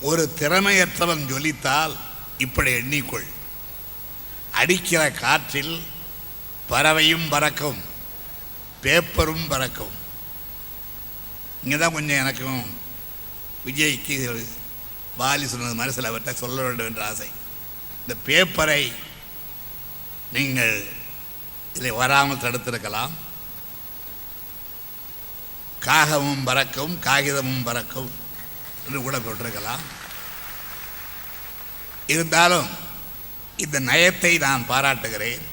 ஒரு திறமையற்றவன் ஜொலித்தால் இப்படி எண்ணிக்கொள், அடிக்கிற காற்றில் பறவையும் பறக்கும், பேப்பரும் பறக்கும். இங்கே தான் கொஞ்சம் எனக்கும் விஜய்க்கு வாலி சொன்னது மாதிரி சிலவற்றை சொல்ல வேண்டும் என்ற ஆசை. இந்த பேப்பரை நீங்கள் இதில் வராமல் தடுத்திருக்கலாம். காகமும் பறக்கும், காகிதமும் பறக்கும் என்று கூட போட்டிருக்கலாம். இருந்தாலும் இந்த நயத்தை நான் பாராட்டுகிறேன்.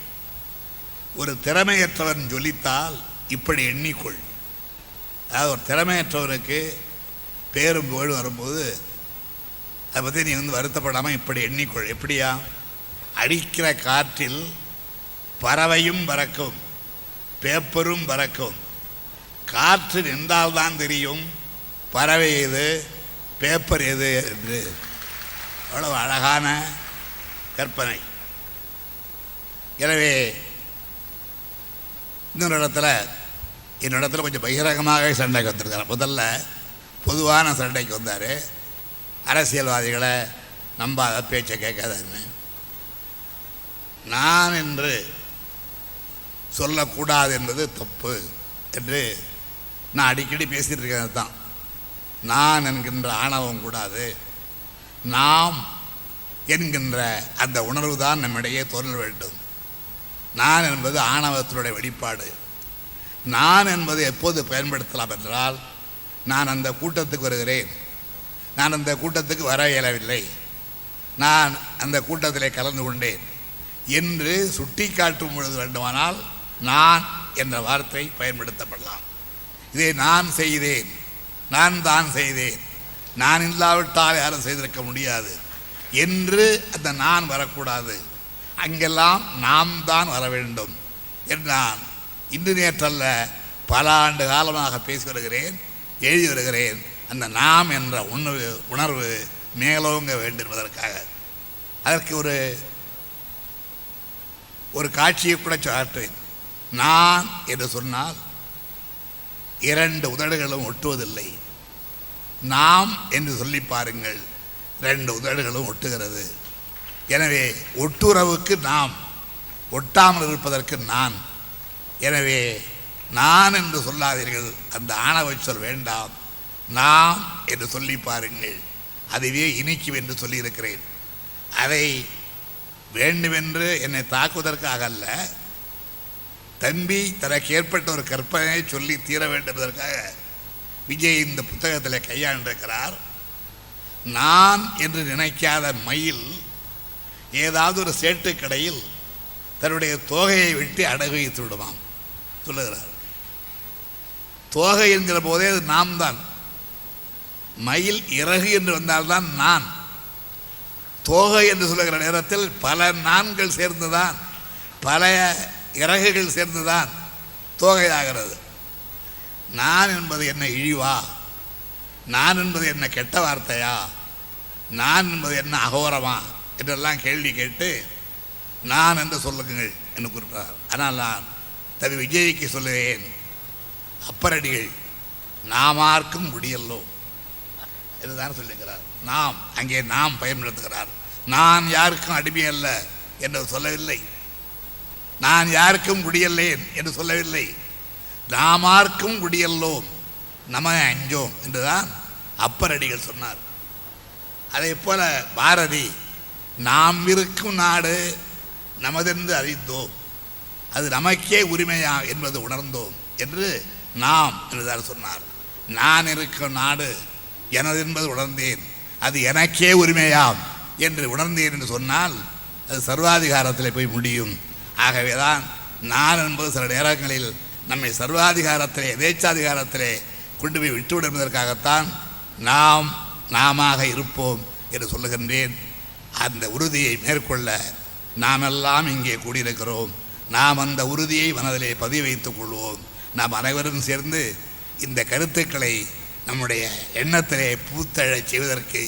ஒரு திறமையற்றவன் ஜொலித்தால் இப்படி எண்ணிக்கொள். அதாவது ஒரு திறமையற்றவனுக்கு பேரும் புகழும் வரும்போது அதை பற்றி நீ வருத்தப்படாமல் இப்படி எண்ணிக்கொள். எப்படியா? அடிக்கிற காற்றில் பறவையும் பறக்கும், பேப்பரும் பறக்கும். காற்று நின்றால்தான் தெரியும் பறவை எது, பேப்பர் எது என்று. அவ்வளவு அழகான கற்பனை. எனவே இன்னொரு என்னிடத்துல கொஞ்சம் பகிரங்கமாக சண்டைக்கு வந்திருக்கார். முதல்ல பொதுவான சண்டைக்கு வந்தார். அரசியல்வாதிகளை நம்பாத, பேச்சை கேட்காதன்னு. நான் என்று சொல்லக்கூடாது என்பது தப்பு என்று நான் அடிக்கடி பேசிகிட்டு இருக்கிறது தான். நான் என்கின்ற ஆணவம் கூடாது, நாம் என்கின்ற அந்த உணர்வு தான் நம்மிடையே தோன்ற வேண்டும். நான் என்பது ஆணவத்தினுடைய வெளிப்பாடு. நான் என்பது எப்போது பயன்படுத்தலாம் என்றால், நான் அந்த கூட்டத்துக்கு வருகிறேன், நான் அந்த கூட்டத்துக்கு வர இயலவில்லை, நான் அந்த கூட்டத்திலே கலந்து கொண்டேன் என்று சுட்டி காட்டும் பொழுது வேண்டுமானால் நான் என்ற வார்த்தை பயன்படுத்தப்படலாம். இதை நான் செய்தேன், நான் தான் செய்தேன், நான் இல்லாவிட்டால் யாரும் செய்திருக்க முடியாது என்று அந்த நான் வரக்கூடாது. அங்கெல்லாம் நாம் தான் வர வேண்டும் என்று நான் இன்று நேற்றல்ல பல ஆண்டு காலமாக பேசி வருகிறேன், எழுதி வருகிறேன். அந்த நாம் என்ற உணர்வு மேலோங்க வேண்டும் என்பதற்காக அதற்கு ஒரு காட்சியை கூட சாற்றேன். நான் என்று சொன்னால் இரண்டு உதடுகளும் ஒட்டுவதில்லை. நாம் என்று சொல்லி பாருங்கள், ரெண்டு உதடுகளும் ஒட்டுகிறது. எனவே ஒட்டுறவுக்கு நாம், ஒட்டாமல் இருப்பதற்கு நான். எனவே நான் என்று சொல்லாதீர்கள், அந்த ஆணவ சொல் வேண்டாம், நாம் என்று சொல்லி பாருங்கள், அதுவே இனிக்கும் என்று சொல்லியிருக்கிறேன். அதை வேண்டுமென்று என்னை தாக்குவதற்காக அல்ல, தம்பி தனக்கு ஏற்பட்ட ஒரு கற்பனையை சொல்லி தீர வேண்டும் என்பதற்காக விஜய் இந்த புத்தகத்தில் கையாண்டிருக்கிறார். நான் என்று நினைக்காத மயில் ஏதாவது ஒரு சேட்டு கடையில் தன்னுடைய தோகையை விட்டு அடகு வைத்து விடுமாம் சொல்லுகிறார். தோகை என்கிற போதே அது நாம் தான். மயில் இறகு என்று வந்தால்தான் நான். தோகை என்று சொல்லுகிற நேரத்தில் பல நான்கள் சேர்ந்துதான், பல இறகுகள் சேர்ந்துதான் தோகையாகிறது. நான் என்பது என்ன இழிவா? நான் என்பது என்ன கெட்ட வார்த்தையா? நான் என்பது என்ன அகோரமா என்றெல்லாம் கேள்வி கேட்டு நான் என்று சொல்லுங்கள் என்று குறிப்பார். ஆனால் நான் தவி விஜய்க்கு சொல்லுவேன், அப்பரடிகள் நாமார்க்கும் முடியல்லோ என்றுதான் சொல்லுகிறார். நாம் அங்கே நாம் பயன்படுத்துகிறார். நான் யாருக்கும் அடிமை அல்ல என்று சொல்லவில்லை, நான் யாருக்கும் குடியல்லேன் என்று சொல்லவில்லை, நாமார்க்கும் குடியல்லோம் நம அஞ்சோம் என்றுதான் அப்பரடிகள் சொன்னார். அதே போல பாரதி நாம் இருக்கும் நாடு நமதென்று அறிந்தோம், அது நமக்கே உரிமையா என்பது உணர்ந்தோம் என்று நாம் என்றுதான் சொன்னார். நான் இருக்கும் நாடு எனது என்பது உணர்ந்தேன், அது எனக்கே உரிமையாம் என்று உணர்ந்தேன் என்று சொன்னால் அது சர்வாதிகாரத்தில் போய் முடியும். ஆகவேதான் நான் என்பது சில நேரங்களில் நம்மை சர்வாதிகாரத்திலே, எதேச்சாதிகாரத்திலே கொண்டு போய் விட்டுவிடும் என்பதற்காகத்தான் நாம் நாமாக இருப்போம் என்று சொல்லுகின்றேன். அந்த உறுதியை மேற்கொள்ள நாமெல்லாம் இங்கே கூடியிருக்கிறோம். நாம் அந்த உறுதியை மனதிலே பதிவு வைத்துக் கொள்வோம். நாம் அனைவரும் சேர்ந்து இந்த கருத்துக்களை நம்முடைய எண்ணத்திலே பூத்தழச் செய்வதற்கு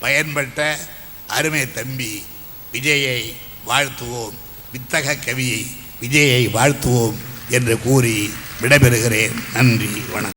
பயன்பட்ட அருமை தம்பி விஜயை வாழ்த்துவோம், வித்தக கவியை விஜயை வாழ்த்துவோம் என்று கூறி விடைபெறுகிறேன். நன்றி, வணக்கம்.